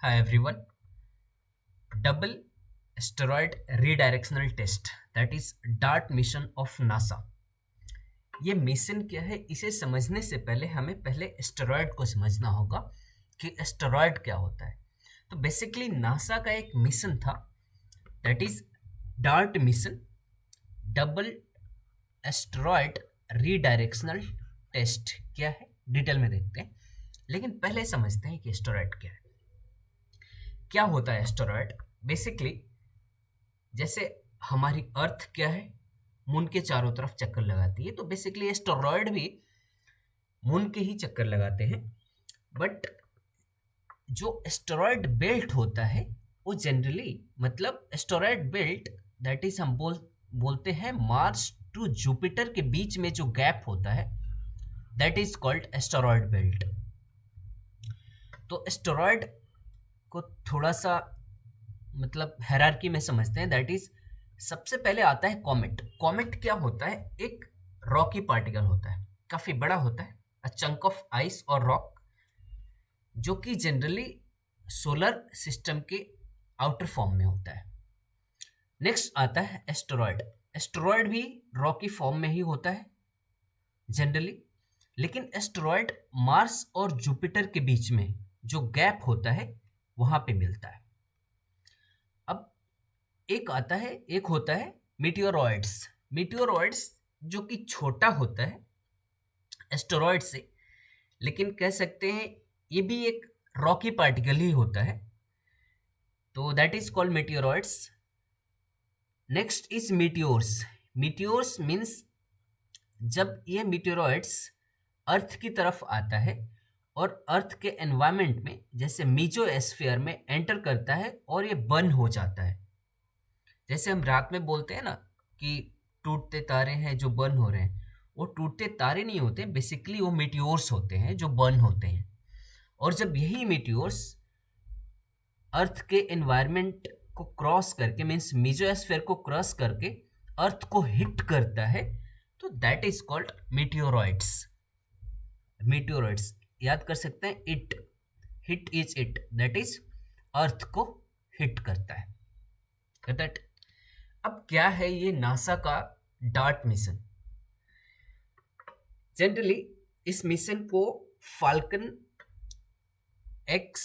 Hi everyone. Double asteroid redirectional test, that is DART mission of NASA. ये mission क्या है, इसे समझने से पहले हमें पहले एस्टेरॉयड को समझना होगा कि एस्टेरॉयड क्या होता है। तो बेसिकली नासा का एक मिशन था, that is DART mission, double asteroid redirectional test. क्या है डिटेल में देखते हैं, लेकिन पहले समझते हैं कि एस्टेरॉयड क्या है। क्या होता है एस्टेरॉयड? बेसिकली जैसे हमारी अर्थ क्या है, मून के चारों तरफ चक्कर लगाती है, तो बेसिकली एस्टेरॉयड भी मून के ही चक्कर लगाते हैं। बट जो एस्टेरॉयड बेल्ट होता है वो जनरली, मतलब एस्टेरॉयड बेल्ट दैट इज हम बोलते हैं मार्स टू जुपिटर के बीच में जो गैप होता है, that is called asteroid belt. तो एस्टेरॉयड को थोड़ा सा मतलब हायरार्की में समझते हैं, दैट इज सबसे पहले आता है कॉमेट। कॉमेट क्या होता है? एक रॉकी पार्टिकल होता है, काफी बड़ा होता है, अ चंक ऑफ आइस और रॉक, जो कि जनरली सोलर सिस्टम के आउटर फॉर्म में होता है। नेक्स्ट आता है एस्टेरॉयड। एस्टेरॉयड भी रॉकी फॉर्म में ही होता है जनरली, लेकिन एस्टेरॉयड मार्स और जुपिटर के बीच में जो गैप होता है वहां पे मिलता है। अब एक होता है मीटियोरॉइड्स। मीटियोरॉइड्स जो कि छोटा होता है एस्टेरॉयड से, लेकिन कह सकते हैं ये भी एक रॉकी पार्टिकल ही होता है, तो that is called meteoroids. Next is meteors. Meteors means जब ये मीटियोरॉइड्स अर्थ की तरफ आता है और अर्थ के एनवायरमेंट में जैसे मीजोस्फीयर में एंटर करता है और ये बर्न हो जाता है। जैसे हम रात में बोलते हैं ना कि टूटते तारे हैं जो बर्न हो रहे हैं, वो टूटते तारे नहीं होते, बेसिकली वो मीटियोर्स होते हैं जो बर्न होते हैं। और जब यही मीटियोर्स अर्थ के एनवायरनमेंट को क्रॉस करके, मीन्स मीजोस्फीयर को क्रॉस करके अर्थ को हिट करता है, तो that is called meteoroids. Meteoroids याद कर सकते हैं, it hit is it, that is earth को हिट करता है। दैट अब क्या है ये नासा का डार्ट मिशन? जनरली इस मिशन को falcon x,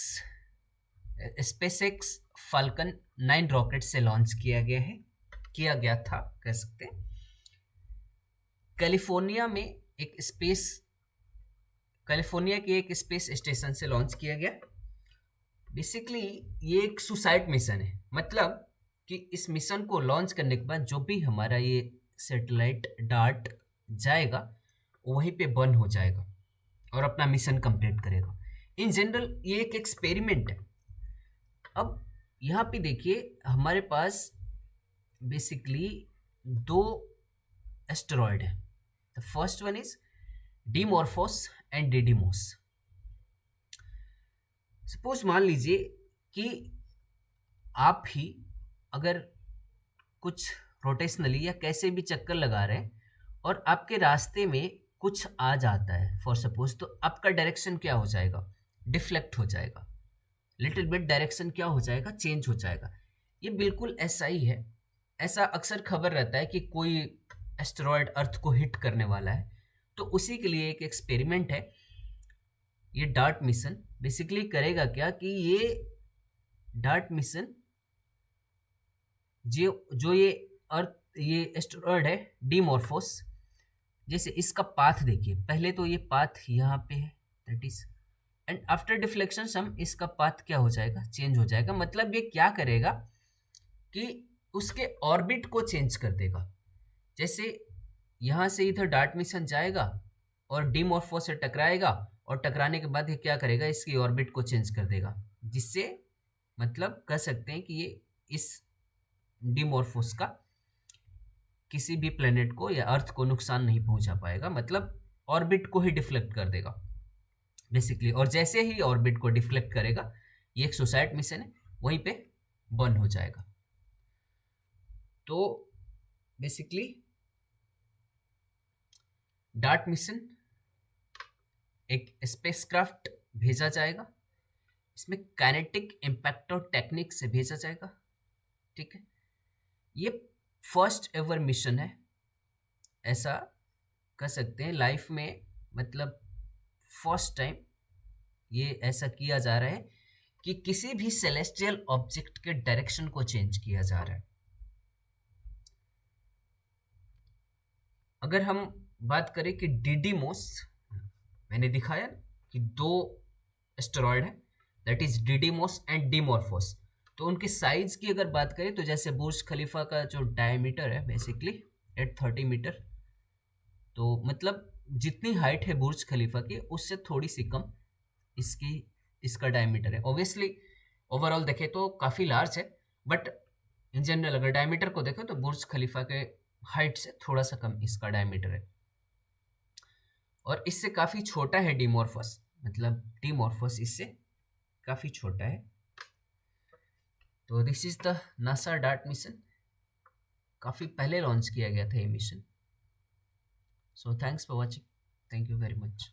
SpaceX falcon 9 rocket से लॉन्च किया गया था कह सकते हैं। कैलिफोर्निया के एक स्पेस स्टेशन से लॉन्च किया गया। बेसिकली ये एक सुसाइड मिशन है, मतलब कि इस मिशन को लॉन्च करने के बाद जो भी हमारा ये सैटेलाइट डार्ट जाएगा वो वहीं पे बर्न हो जाएगा और अपना मिशन कंप्लीट करेगा। इन जनरल ये एक एक्सपेरिमेंट है। अब यहाँ पे देखिए हमारे पास बेसिकली 2 एस्टेरॉयड है। The first one is Dimorphos and Didymos. Suppose मान लीजिए कि आप ही अगर कुछ रोटेशनली या कैसे भी चक्कर लगा रहे हैं और आपके रास्ते में कुछ आ जाता है फॉर सपोज, तो आपका डायरेक्शन क्या हो जाएगा? डिफ्लेक्ट हो जाएगा, लिटिल बिट डायरेक्शन क्या हो जाएगा? चेंज हो जाएगा। ये बिल्कुल ऐसा ही है। ऐसा अक्सर खबर रहता है कि कोई एस्टेरॉयड अर्थ को हिट करने वाला है, तो उसी के लिए एक एक्सपेरिमेंट है ये डार्ट मिशन। बेसिकली करेगा क्या कि ये डार्ट मिशन जो ये एस्टेरॉयड है डिमॉर्फोस, जैसे इसका पाथ देखिए, पहले तो ये पाथ यहाँ पे है, that is, and after deflection हम इसका पाथ क्या हो जाएगा? चेंज हो जाएगा। मतलब ये क्या करेगा कि उसके ऑर्बिट को चेंज कर देगा। जैसे यहाँ से इधर डार्ट मिशन जाएगा और डिमॉर्फोस से टकराएगा, और टकराने के बाद ये क्या करेगा? इसकी ऑर्बिट को चेंज कर देगा, जिससे मतलब कह सकते हैं कि ये इस डिमॉर्फोस का किसी भी प्लेनेट को या अर्थ को नुकसान नहीं पहुंचा पाएगा, मतलब ऑर्बिट को ही डिफ्लेक्ट कर देगा बेसिकली। और जैसे ही ऑर्बिट को डिफ्लेक्ट करेगा, ये एक सुसाइड मिशन है, वहीं पे बर्न हो जाएगा। तो बेसिकली डार्ट मिशन एक स्पेसक्राफ्ट भेजा जाएगा इसमें काइनेटिक इम्पैक्ट और टेक्निक से भेजा जाएगा। ठीक है, ये फर्स्ट एवर मिशन है, ऐसा कह सकते हैं लाइफ में, मतलब फर्स्ट टाइम ये ऐसा किया जा रहा है कि किसी भी सेलेस्टियल ऑब्जेक्ट के डायरेक्शन को चेंज किया जा रहा है। अगर हम बात करें कि डिडीमोस, मैंने दिखाया कि दो एस्टेरॉयड है, दैट इज डिडीमोस एंड डिमॉर्फोस। तो उनकी साइज की अगर बात करें तो जैसे बुर्ज खलीफा का जो डायमीटर है बेसिकली 830 मीटर, तो मतलब जितनी हाइट है बुर्ज खलीफा की उससे थोड़ी सी कम इसकी इसका डायमीटर है। ऑब्वियसली ओवरऑल देखें तो काफ़ी लार्ज है, बट इन जनरल अगर डायमीटर को देखें तो बुर्ज खलीफा के हाइट से थोड़ा सा कम इसका डायमीटर है। और इससे काफ़ी छोटा है डिमॉर्फस, मतलब डिमॉर्फस इससे काफ़ी छोटा है। तो this is the NASA dart mission, काफ़ी पहले लॉन्च किया गया था ये mission. So thanks for watching, thank you very much.